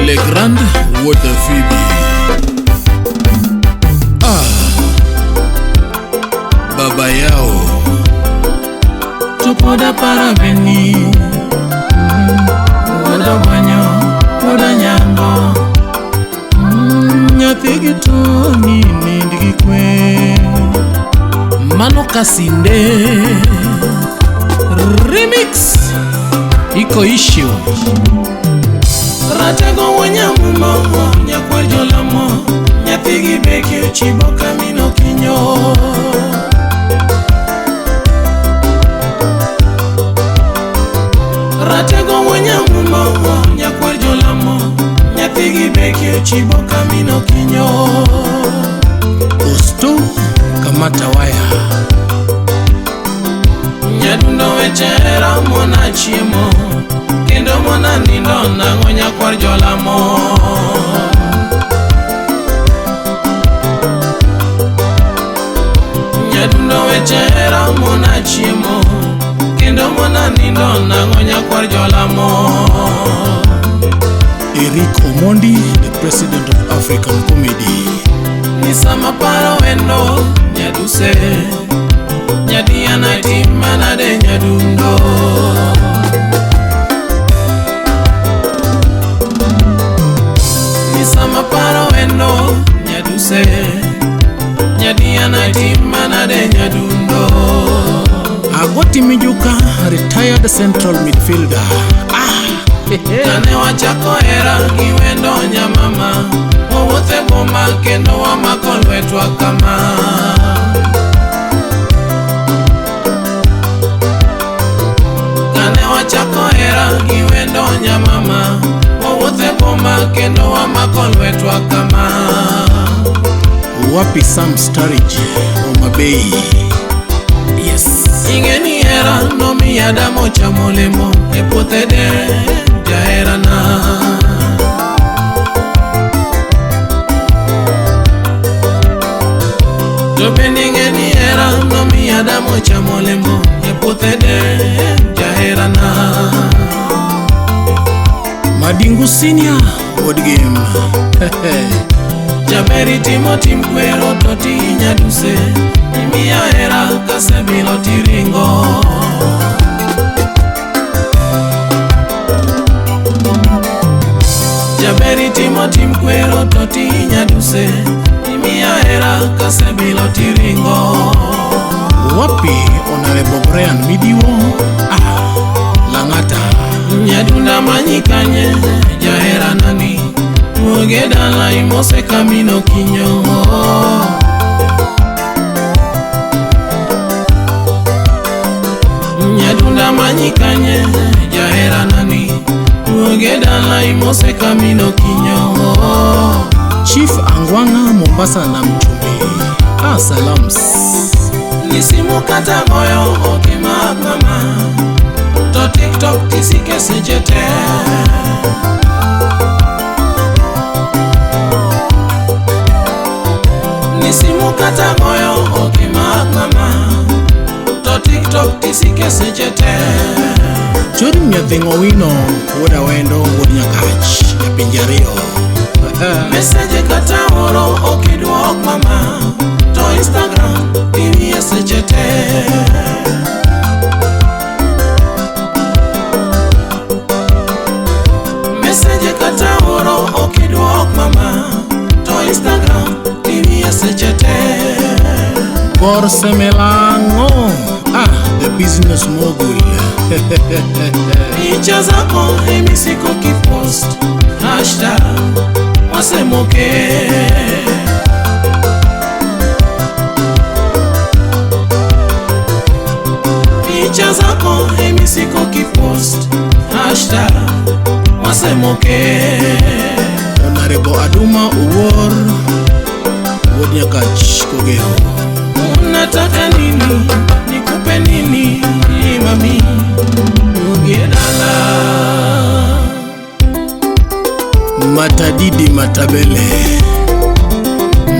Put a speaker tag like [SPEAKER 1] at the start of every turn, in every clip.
[SPEAKER 1] Le Grand Water Phoebe. Baba yao
[SPEAKER 2] Tupoda parabeni Woda banyo, woda nyango Nyathi gitoni nindgi kwe
[SPEAKER 1] Mano Kasinde Remix Iko issue
[SPEAKER 2] Ratego wanyamumo Nyakwar jolamo Nyathi gibeki uchibo kamino kinyo Ratego wanyamumo Nyakwar jolamo Nyathi gibeki uchibo kamino kinyo
[SPEAKER 1] Osto kamata waya
[SPEAKER 2] Nyadundo wechera mona chiemo Kendo mona nindo nango nyakwar jolamo Nyadundo wechera mona chiemo Kendo mona nindo nango nyakwar jolamo
[SPEAKER 1] Eric Omondi, the president of African Comedy.
[SPEAKER 2] Nisama paro wendo nyaduse Nyadiana timana de nyadundo Nisama paro wendo nyaduse Nyadiana timana de nyadundo
[SPEAKER 1] Agoti Mijuka, retired central midfielder.
[SPEAKER 2] Kane wachako era giwendo nyamama Owothe boma kendo wamako lwetwa kama Kane wachako era giwendo nyamama Owothe boma kendo wamako lwetwa kama
[SPEAKER 1] Wapi Sam Sturridge, Homa Bay. Yes.
[SPEAKER 2] Ingeni era nomiya damo chamolemo E puothe de jaherana To bende ingeni era nomiya damo chamolemo E puothe de jaherana
[SPEAKER 1] Madingu Senior, Word Game.
[SPEAKER 2] Jaberi timo tim kwero to tinya duse Imiya era kasebilo tiringo Jaberi timo tim kwero to tinya duse Imiya era kasebilo tiringo
[SPEAKER 1] Wapi Honorable Brian Midiwo. Langata.
[SPEAKER 2] Nyadunda manyikanye jahera nani Mwogedala imose kamino kinyo Nyadunda manyikanye jahera nani Mwogedala imose kamino kinyo
[SPEAKER 1] Chief Angwanga Mombasa na Mchumbi. Salams.
[SPEAKER 2] Nisimu kata moyo oke mama To TikTok tisike sejete Nisimu kata moyo oke mama To TikTok tisike sejete
[SPEAKER 1] Chori Nyathingo Wino, Woda Wendo, Wod Nyakach, Yapinjario.
[SPEAKER 2] Message kata oro oke duok mama To Instagram tini sejete Message kata oro oke duok mama To Instagram tini sejete
[SPEAKER 1] Borse Melango. The business mogul.
[SPEAKER 2] Picha zako emisiko kipost Hashtag wasemoke Picha zako emisiko kipost Hashtag wasemoke
[SPEAKER 1] Honorable Aduma Uwor, Wod Nyakach, Kogeo.
[SPEAKER 2] Unataka nini, nikupe nini, mami, ugedala
[SPEAKER 1] Matadidi Matabele,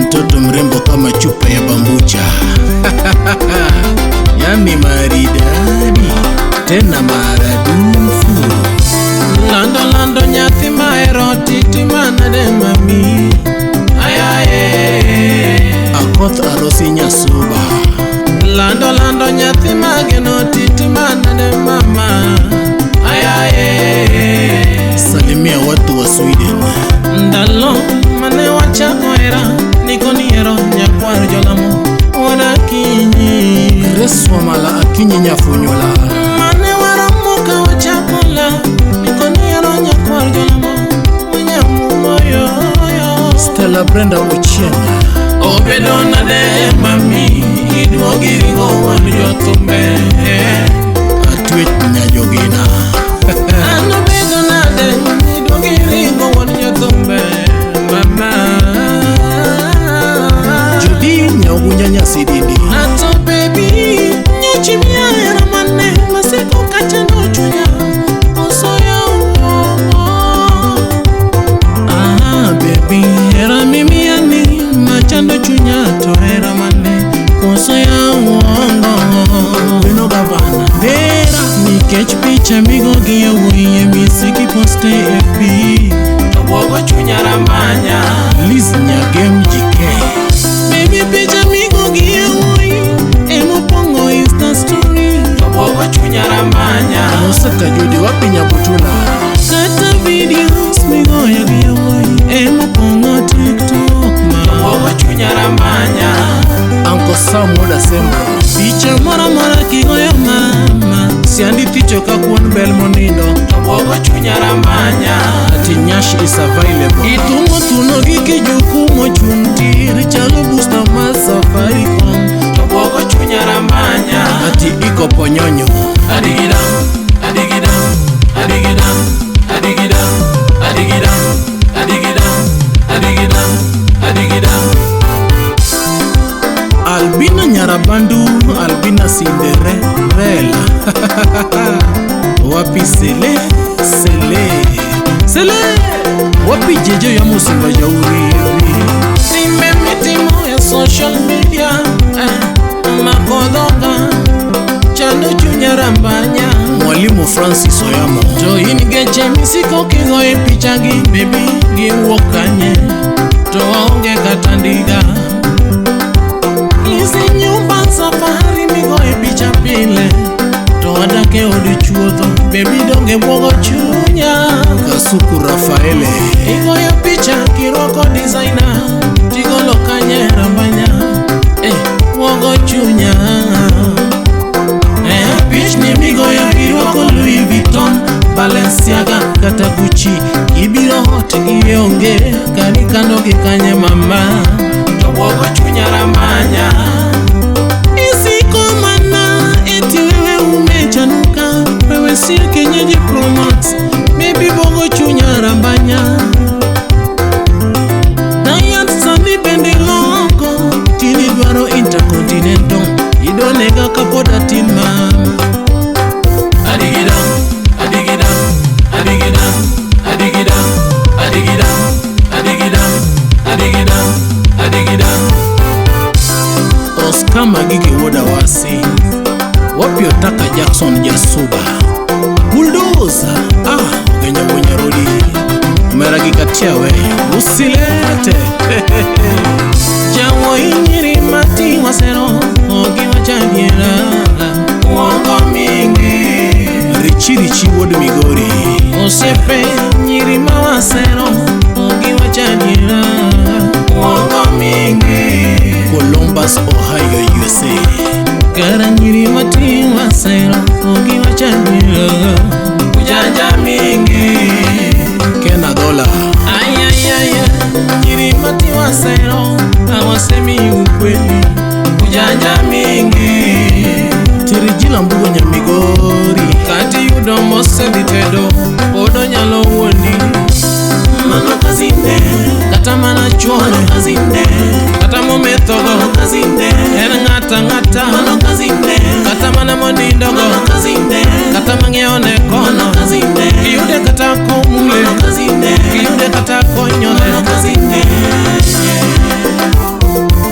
[SPEAKER 1] mtoto mrembo kama chupa ya bambucha. Yani maridadi tena maradufu.
[SPEAKER 2] Lando lando nyathi mahero titi nade mami ayaye
[SPEAKER 1] Akoth Arosi Nyasuba
[SPEAKER 2] lando nyathi mageno titi manade mama ayaye
[SPEAKER 1] salimia watu wa Sweden
[SPEAKER 2] ndalo mane wachako era nikoniero nyakwar jolamo wana kinyi
[SPEAKER 1] Grace Wamala Akinyi Nyafunyola
[SPEAKER 2] mane waramuka wachakola nikoniero nyakwar jolamo wanyamumoyo
[SPEAKER 1] Stella Brenda Ochieng
[SPEAKER 2] obedo nade mami idwogirigo wan jothumbe
[SPEAKER 1] Atwech Nyajogina
[SPEAKER 2] ano bedo nade idwogirigo wan jothumbe mama
[SPEAKER 1] Judy Nyagunya Nyasidindi
[SPEAKER 2] ato baby nyochimia era mane masiko kachano chunya osoya baby era mimi yani machando chunya to era mane osoya
[SPEAKER 1] Bino Gavana
[SPEAKER 2] Nera nikech picha migo gi yawuoyi misiki poste FB to bwogo chunya ramanya
[SPEAKER 1] Liz Nyagem JK
[SPEAKER 2] baby picha migo gi yawuoyi emopongo Insta story to bwogo chunya ramanya
[SPEAKER 1] Oseka Judy Wapinya Butula
[SPEAKER 2] kata videos migoyo gi yawuoyi emopongo TikTok ma to bwogo chunya ramanya
[SPEAKER 1] Uncle Sam Woda Sembro
[SPEAKER 2] picha mora kigoyo mama siandi thicho ka kuon bel monindo to bwogo chunya ramanya
[SPEAKER 1] Ati Nyash is available
[SPEAKER 2] itumo tuno gi kijuku mochung' tir chalo booster mar Safaricom to bwogo chunya ramanya
[SPEAKER 1] Ati Iko Ponyonyo
[SPEAKER 2] adigidam adigidam adigidam adigidam adigidam adigidam adigidam adigidam
[SPEAKER 1] Albina Nyarabandu Albina Cinderella Wapi Sele Wapi Jejo ya Musimba Jauri
[SPEAKER 2] simbe mitimo ya social media makodhoka chando chunya rambanya
[SPEAKER 1] Mwalimu Francis Oyamo
[SPEAKER 2] to in geche misiko kigoye picha gi baby giwuok kanye to waonge kata ndiga Isi nyumba safari migoye picha pile to wadake od chuodho baby donge bwogo chunya
[SPEAKER 1] Kasuku Rafaele
[SPEAKER 2] igoyo picha kirwako designer tigolo kanye rambanya bwogo chunya pichni migoyo kirwako Louis Vuitton Balenciaga kata Gucci ibiro hot ionge kani kano gi kanye mama to bwogo chunya ramanya isiko mana eti wewe umechanuka wewe sio kenyeji promote baby bwogo chunya rambanya Diet sandi bende loko tini dwaro intercontinental idonega kapoda tin mama adigidam adigidam adigidam adigidam adigidam adigidam adigidam adigidam
[SPEAKER 1] Oscar Magigi Woda Wasi Wapi Otaka Jackson Jasuba Bulldozer Genya Wanyarodi Meragi Katiawe Usilete
[SPEAKER 2] Jawo inyiri mati wasero ogi wachanyira uongo mingi
[SPEAKER 1] Richi Wod Migori
[SPEAKER 2] osiepe nyiri mawasero ogi wachanyira uongo mingi
[SPEAKER 1] Columbus, Ohio, USA
[SPEAKER 2] kara nyiri mati wasero ogi wachanyira ujanja mingi
[SPEAKER 1] Kena Dola
[SPEAKER 2] ayayaya nyiri mati wasero awasemi ukweli ujanja mingi
[SPEAKER 1] Tirijila Mbugo Nyamigori
[SPEAKER 2] kati yudo mosebitedo odo nyalo wuondi mano kazinde kata mana chuore kazinde kata momethogo kazinde en ngata mano kazinde kata mana monindogo kazinde kata mang'eone kono kazinde kiyude kata komule kazinde kiyude kata konyone kazinde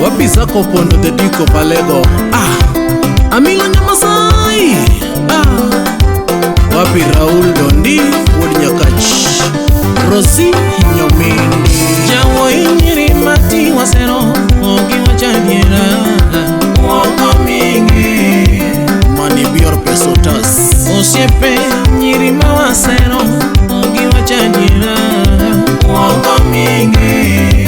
[SPEAKER 1] Wapi Sako Pondo the Duke of Alego Amigo Nyamasai Wapi Raul Dondi Wod Nyakach Rosie Nyomin
[SPEAKER 2] wasero ogiwacho adiera. Uongo mingi
[SPEAKER 1] Mani bior pesotas.
[SPEAKER 2] osiepe nyiri ma wasero ogiwacho adiera. Uongo mingi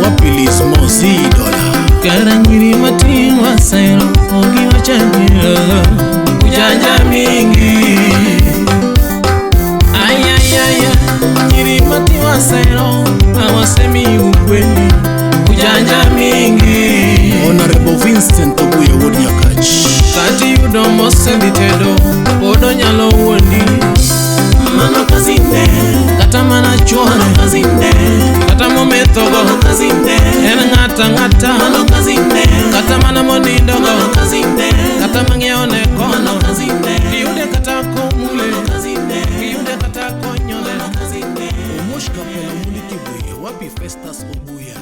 [SPEAKER 1] Wapilis mozi dola.
[SPEAKER 2] kara nyiri matin wasero ogiwacho adiera. Ujanja mingi ayayaya nyiri matin wasero awasemi ukweli. Ujanja mingi
[SPEAKER 1] Honorable Vincent Obuya Wod Nyakach.
[SPEAKER 2] kati yudo moselitedo podo nyalo wuondi. Mano kazinde kata mana chuore kazinde kata momethogo kazinde en ng'ata ng'ata mano kazinde kata mana monindo kazinde kata mang'iewo ne kono kazinde yude kata komule kazinde yude kata konyole kazinde.
[SPEAKER 1] Omosh Kapela Muliki Bwe. Wapi Festus Obuya.